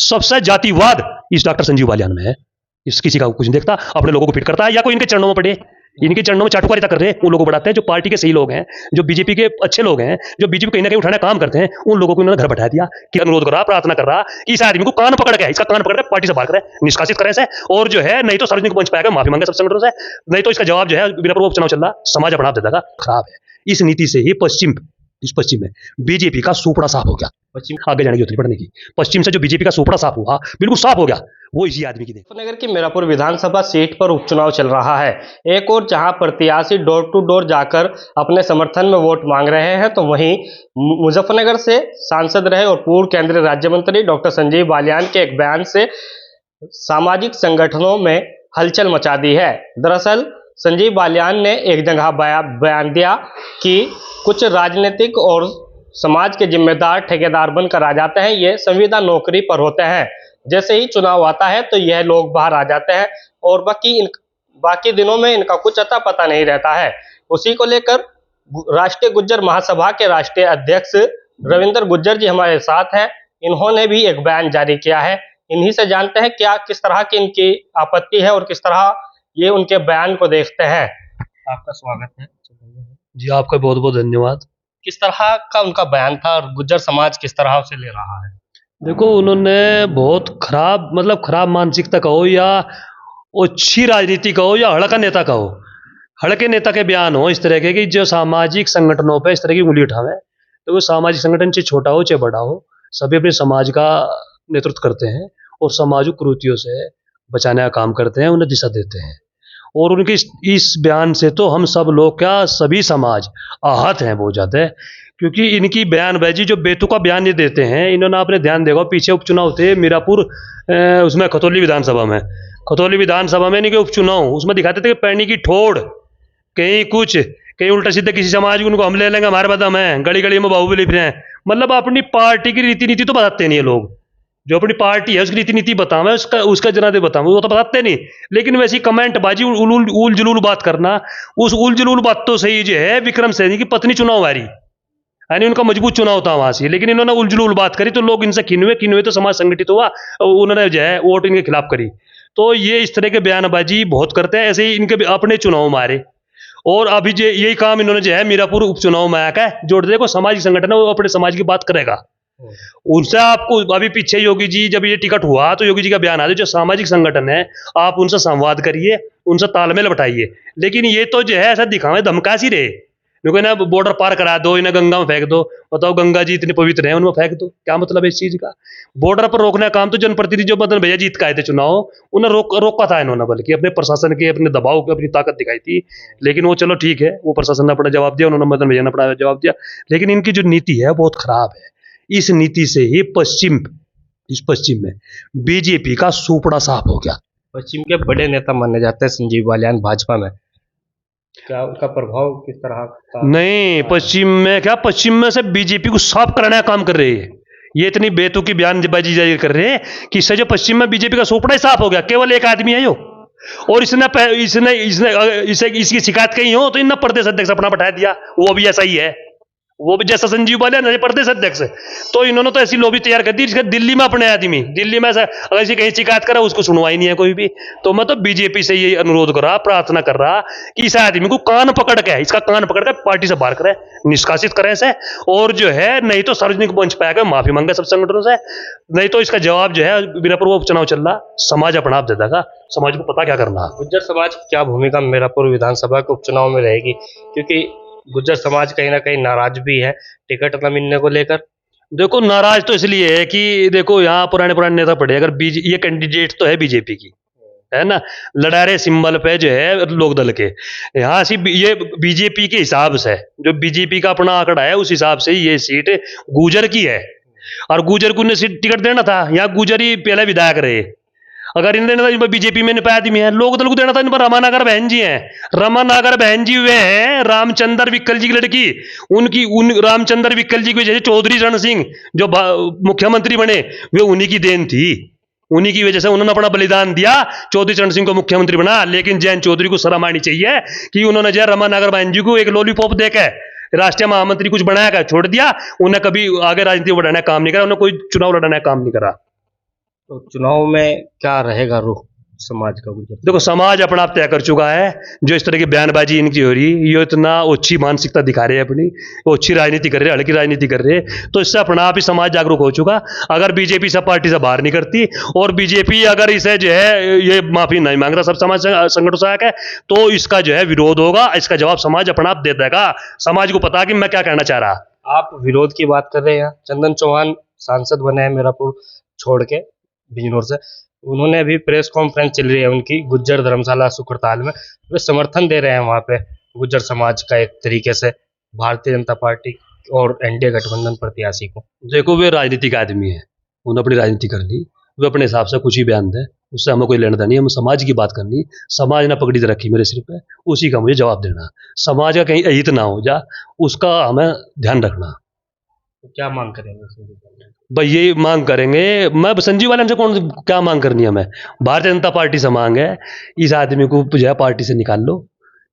सबसे जातिवाद इस डॉक्टर संजीव बालियान में है। इस किसी का कुछ नहीं देखता, अपने लोगों को फिट करता है या कोई इनके चरणों में पड़े, इनके चरणों में चाटुकारिता कर रहे हैं, उन लोगों को बढ़ाते हैं। जो पार्टी के सही लोग हैं, जो बीजेपी के अच्छे लोग हैं, जो बीजेपी कहीं ना कहीं उठाने काम करते हैं, उन लोगों को इन्होंने घर बैठा दिया कि अनुरोध कर रहा, प्रार्थना कर रहा कि इस आदमी को कान पकड़ के, इसका कान पकड़ के पार्टी से बाहर करें, निष्कासित करें से, और जो है नहीं तो सार्वजनिक मंच पे आकर माफी मांगे सब संगठनों से, नहीं तो इसका जवाब जो है बिना प्रभु चुनाव चल रहा समाज अपना आप दे देगा। खराब है। इस नीति से ही इस पश्चिम में बीजेपी का सुपड़ा साफ हो गया। पश्चिम आगे जाने की जरूरत नहीं पड़ने की। पश्चिम से जो बीजेपी का सुपड़ा साफ हुआ, बिल्कुल साफ हो गया, वो इसी आदमी की देख। मुजफ्फरनगर की मीरापुर विधानसभा सीट पर उपचुनाव चल रहा है। एक और जहां प्रत्याशी डोर टू डोर जाकर अपने समर्थन में वोट मांग रहे हैं, तो वहीं मुजफ्फरनगर से सांसद रहे और पूर्व केंद्रीय राज्य मंत्री डॉक्टर संजीव बालियान के एक बयान से सामाजिक संगठनों में हलचल मचा दी है। दरअसल संजीव बालियान ने एक जगह बयान दिया कि कुछ राजनीतिक और समाज के जिम्मेदार ठेकेदार बनकर आ जाते हैं, ये संविदा नौकरी पर होते हैं, जैसे ही चुनाव आता है तो यह लोग बाहर आ जाते हैं और बाकी दिनों में इनका कुछ अता पता नहीं रहता है। उसी को लेकर राष्ट्रीय गुज्जर महासभा के राष्ट्रीय अध्यक्ष रविंद्र गुज्जर जी हमारे साथ हैं। इन्होंने भी एक बयान जारी किया है। इन्हीं से जानते हैं किस तरह की इनकी आपत्ति है और किस तरह ये उनके बयान को देखते हैं। आपका स्वागत है जी, आपका बहुत बहुत धन्यवाद। किस तरह का उनका बयान था और गुज्जर समाज किस तरह से ले रहा है? देखो, उन्होंने बहुत खराब मानसिकता कहो या अच्छी राजनीति कहो या हड़का नेता कहो, हड़के नेता के बयान हो इस तरह के कि जो सामाजिक संगठनों पे इस तरह की उंगली उठावे। तो वो सामाजिक संगठन चाहे छोटा हो चाहे बड़ा हो, सभी अपने समाज का नेतृत्व करते हैं और सामाजिक कुरीतियों से बचाने का काम करते हैं, उन्हें दिशा देते हैं। और उनके इस बयान से तो हम सब लोग क्या, सभी समाज आहत हैं बहुत ज़्यादा, क्योंकि इनकी बयानबाजी जो बेतुका बयान ये देते हैं। इन्होंने आपने ध्यान देखा, पीछे उपचुनाव थे मीरापुर, उसमें खतौली विधानसभा में इनके उपचुनाव, उसमें दिखाते थे कि पैनी की ठोड़, कहीं उल्टा सीधे किसी समाज को उनको हम ले लेंगे, हमारे बदम है, गली गली में बाहुबली फिर हैं। मतलब अपनी पार्टी की रीति नीति तो बताते नहीं है लोग, जो अपनी पार्टी है उसकी रीति नीति बतावे, उसका जनादे बतावे, वो तो बताते नहीं। लेकिन वैसी कमेंट बाजी, उल जुलूल बात करना, उस उल जुलूल बात तो सही जो है विक्रम सैनी की पत्नी चुनाव हारी, यानी उनका मजबूत चुनाव था वहां से, लेकिन इन्होंने उल जुलूल बात करी तो लोग इनसे किन्वे तो समाज संगठित हुआ, उन्होंने जो है वोट इनके खिलाफ करी। तो ये इस तरह के बयानबाजी बहुत करते हैं, ऐसे ही इनके अपने चुनाव मारे। और अभी जो यही काम इन्होंने जो है मीरापुर उपचुनाव में आकर जोड़ देखो, सामाजिक संगठन है वो अपने समाज की बात करेगा। उनसे आपको अभी पीछे योगी जी जब ये टिकट हुआ तो योगी जी का बयान आ जो सामाजिक संगठन है आप उनसे संवाद करिए, उनसे तालमेल बैठाइए। लेकिन ये तो जो है ऐसा दिखावे धमकासी रहे, क्योंकि ना बॉर्डर पार करा दो, इन्हें गंगा में फेंक दो। बताओ, गंगा जी इतने पवित्र हैं, उनमें फेंक दो, क्या मतलब है इस चीज का? बॉर्डर पर रोकने का काम तो जनप्रतिनिधि जो मदन भैया जीत के आए थे चुनाव, उन्हें रोका था इन्होंने, बल्कि अपने प्रशासन के अपने दबाव की अपनी ताकत दिखाई थी। लेकिन वो चलो ठीक है, वो प्रशासन ने अपना जवाब दिया, उन्होंने मदन भैया ने अपना जवाब दिया। लेकिन इनकी जो नीति है बहुत खराब है। इस नीति से ही इस पश्चिम में बीजेपी का सुपड़ा साफ हो गया। पश्चिम के बड़े नेता माने जाते हैं संजीव बालियान भाजपा में, क्या उनका प्रभाव किस तरह का? नहीं, पश्चिम में से बीजेपी को साफ करने का काम कर रहे हैं। ये इतनी बेतुकी बयानबाजी जारी कर रहे हैं कि इससे जो पश्चिम में बीजेपी का सुपड़ा ही साफ हो गया। केवल एक आदमी है जो, और इसकी शिकायत कहीं हो तो इन्हें प्रदेश अध्यक्ष अपना बैठा दिया, वो भी ऐसा ही है, वो भी जैसा संजीव बालियान प्रदेश अध्यक्ष। तो इन्होंने तो ऐसी लॉबी तैयार कर दी, दिल्ली में अपने आदमी, दिल्ली में अगर ऐसी कहीं शिकायत करा उसको सुनवाई नहीं है कोई भी। तो मैं तो बीजेपी से ये अनुरोध कर रहा, प्रार्थना कर रहा कि इस आदमी को इसका कान पकड़ के पार्टी से बाहर करें, निष्कासित करें इसे, और जो है नहीं तो सार्वजनिक मंच पे आकर माफी मांगे सब संगठनों से, नहीं तो इसका जवाब जो है मीरापुर उपचुनाव चल रहा समाज अपना आप दे देगा। समाज को पता क्या करना। गुज्जर समाज की क्या भूमिका मीरापुर विधानसभा के उपचुनाव में रहेगी, क्योंकि गुज्जर समाज कहीं ना कहीं नाराज भी है टिकट न मिलने को लेकर? देखो, नाराज तो इसलिए है कि देखो यहाँ पुराने नेता पड़े, अगर ये कैंडिडेट तो है बीजेपी की, है ना, लड़ा रहे सिंबल पे जो है लोकदल के, यहाँ से ये बीजेपी के हिसाब से जो बीजेपी का अपना आंकड़ा है उस हिसाब से ये सीट गुजर की है, और गुजर को टिकट देना था। यहाँ गुजर ही पहले विधायक रहे, अगर इन्होंने बीजेपी में आदमी है, लोक दल को देना था इन पर रमानागर बहन जी हैं। रमानागर बहन जी वे हैं रामचंद्र विक्कल जी की लड़की, रामचंद्र विक्कल जी की वजह से चौधरी रण सिंह जो मुख्यमंत्री बने वे उन्हीं की देन थी, उन्हीं की वजह से उन्होंने अपना बलिदान दिया, चौधरी चरण सिंह को मुख्यमंत्री बना। लेकिन जयंत चौधरी को शर्म आनी चाहिए कि उन्होंने जय रमानागर बहन जी को एक लॉलीपॉप देकर राष्ट्रीय महामंत्री कुछ बनाया छोड़ दिया, उन्हें कभी आगे राजनीति बढ़ाने का काम नहीं करा, उन्हें कोई चुनाव लड़ाने का काम नहीं करा। तो चुनाव में क्या रहेगा रुख समाज का गुजर? देखो समाज अपना आप तय कर चुका है। जो इस तरह की बयानबाजी इनकी हो रही, ये इतना अच्छी मानसिकता दिखा रहे हैं अपनी, वो अच्छी राजनीति कर रहे हैं, हल्की राजनीति कर रहे हैं, तो इससे अपना आप ही समाज जागरूक हो चुका। अगर बीजेपी सब पार्टी से बाहर नहीं करती और बीजेपी अगर इसे जो है ये माफी नहीं मांग रहा सब समाज संगठन सहायक है, तो इसका जो है विरोध होगा। इसका जवाब समाज अपना आप दे देगा। समाज को पता कि मैं क्या कहना चाह रहा। आप विरोध की बात कर रहे हैं। चंदन चौहान सांसद बने हैं मीरापुर छोड़ के, बिजनौर से। उन्होंने अभी प्रेस कॉन्फ्रेंस चल रही है उनकी गुज्जर धर्मशाला सुकरताल में, वे समर्थन दे रहे हैं वहाँ पे गुज्जर समाज का एक तरीके से भारतीय जनता पार्टी और एनडीए गठबंधन प्रत्याशी को। देखो वे राजनीतिक आदमी है, उन्होंने अपनी राजनीति कर ली, वे अपने हिसाब से कुछ ही बयान दें, उससे हमें कोई लेना देना नहीं। हम समाज की बात करनी, समाज ने पगड़ी रखी मेरे सिर पे, उसी का मुझे जवाब देना। समाज का कहीं अहित ना हो जा, उसका हमें ध्यान रखना। तो क्या मांग करेंगे? भाई ये मांग करेंगे, मैं संजीव वाले से कौन क्या मांग करनी है? हमें भारतीय जनता पार्टी से मांग है, इस आदमी को जो है पार्टी से निकाल लो,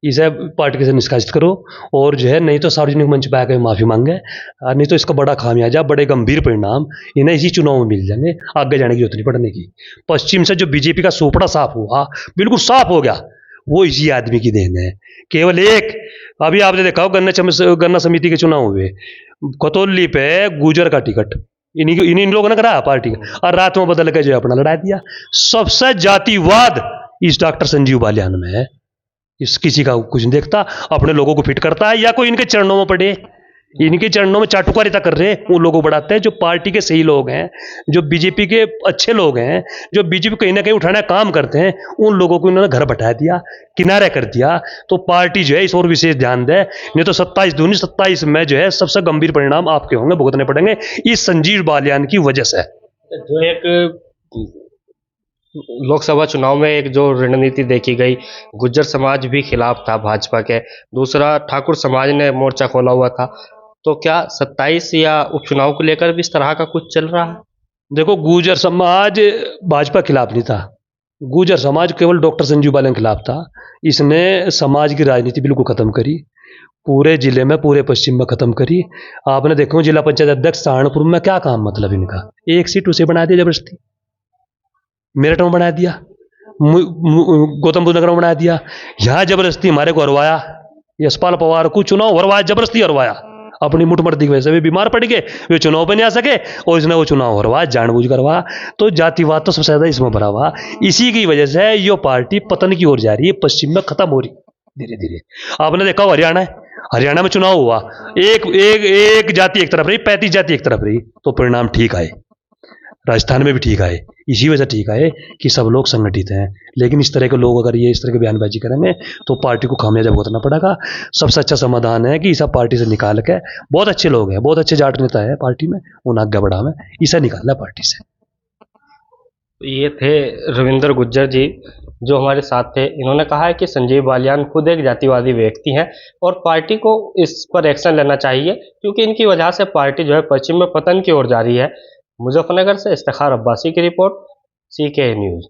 इसे पार्टी से निष्कासित करो, और जो है नहीं तो सार्वजनिक मंच पर आकर माफी मांगे, नहीं तो इसका बड़ा खामियाजा, बड़े गंभीर परिणाम इन्हें इसी चुनाव में मिल जाएंगे। आगे जाने की जरूरत नहीं पड़ने की। पश्चिम से जो बीजेपी का सोपड़ा साफ हुआ, बिल्कुल साफ हो गया, वो इसी आदमी की देन है। केवल एक, अभी आपने देखा हो गन्ना समिति के चुनाव हुए, कतौली पे गुजर का टिकट इन लोगों ने करा पार्टी का, और रात में बदल के जो अपना लड़ा दिया। सबसे जातिवाद इस डॉक्टर संजीव बालियान में है। इस किसी का कुछ नहीं देखता, अपने लोगों को फिट करता है, या कोई इनके चरणों में पड़े, इनके चरणों में चाटुकारिता कर रहे हैं, उन लोगों को बढ़ाते हैं। जो पार्टी के सही लोग हैं, जो बीजेपी के अच्छे लोग हैं, जो बीजेपी कहीं ना कहीं उठाने का काम करते हैं, उन लोगों को इन्होंने घर बैठा दिया, किनारे कर दिया। तो पार्टी जो है इस और विशेष ध्यान दे, नहीं तो 27 में जो है सबसे गंभीर परिणाम आपके होंगे, भुगतने पड़ेंगे इस संजीव बालियान की वजह से। जो एक लोकसभा चुनाव में एक जो रणनीति देखी गई, गुज्जर समाज भी खिलाफ था भाजपा के, दूसरा ठाकुर समाज ने मोर्चा खोला हुआ था, तो क्या 27 या उपचुनाव को लेकर भी इस तरह का कुछ चल रहा है? देखो गुर्जर समाज भाजपा खिलाफ नहीं था, गुर्जर समाज केवल डॉक्टर संजीव बालियान के खिलाफ था। इसने समाज की राजनीति बिल्कुल खत्म करी, पूरे जिले में, पूरे पश्चिम में खत्म करी। आपने देखो जिला पंचायत अध्यक्ष सहारनपुर में क्या काम, मतलब इनका एक सीट उसे बना दिया जबरदस्ती, मेरठ में बना दिया, गौतम बुद्ध नगर में बना दिया, यहाँ जबरदस्ती हमारे को हरवाया। यशपाल पवार को चुनाव हरवाया, जबरदस्ती हरवाया, अपनी मुठमर्दी की वजह से वे बीमार पड़ गए, वे चुनाव पे नहीं आ सके, और इसने वो चुनाव हरवाया, जानबूझ करवा। तो जातिवाद तो सबसे ज्यादा इसमें भरा हुआ, इसी की वजह से ये पार्टी पतन की ओर जा रही है, पश्चिम में खत्म हो रही धीरे धीरे। आपने देखा हरियाणा है, हरियाणा में चुनाव हुआ, एक जाति एक तरफ रही, 35 जाति एक तरफ रही, तो परिणाम ठीक आए। राजस्थान में भी ठीक आए, इसी वजह ठीक आए कि सब लोग संगठित हैं। लेकिन इस तरह के लोग अगर ये इस तरह की बयानबाजी करेंगे तो पार्टी को खामियाजा भुगतना पड़ेगा। सबसे अच्छा समाधान है कि सब पार्टी से निकाल के, बहुत अच्छे लोग हैं, बहुत अच्छे जाट नेता है पार्टी में, उन आज्ञा बढ़ावे, इसे निकालना पार्टी से। ये थे रविंद्र गुज्जर जी जो हमारे साथ थे। इन्होंने कहा है कि संजीव बालियान खुद एक जातिवादी व्यक्ति हैं और पार्टी को इस पर एक्शन लेना चाहिए, क्योंकि इनकी वजह से पार्टी जो है पश्चिम में पतन की ओर जा रही है। मुजफ्फरनगर से इफ्तिखार अब्बासी की रिपोर्ट, CK न्यूज़।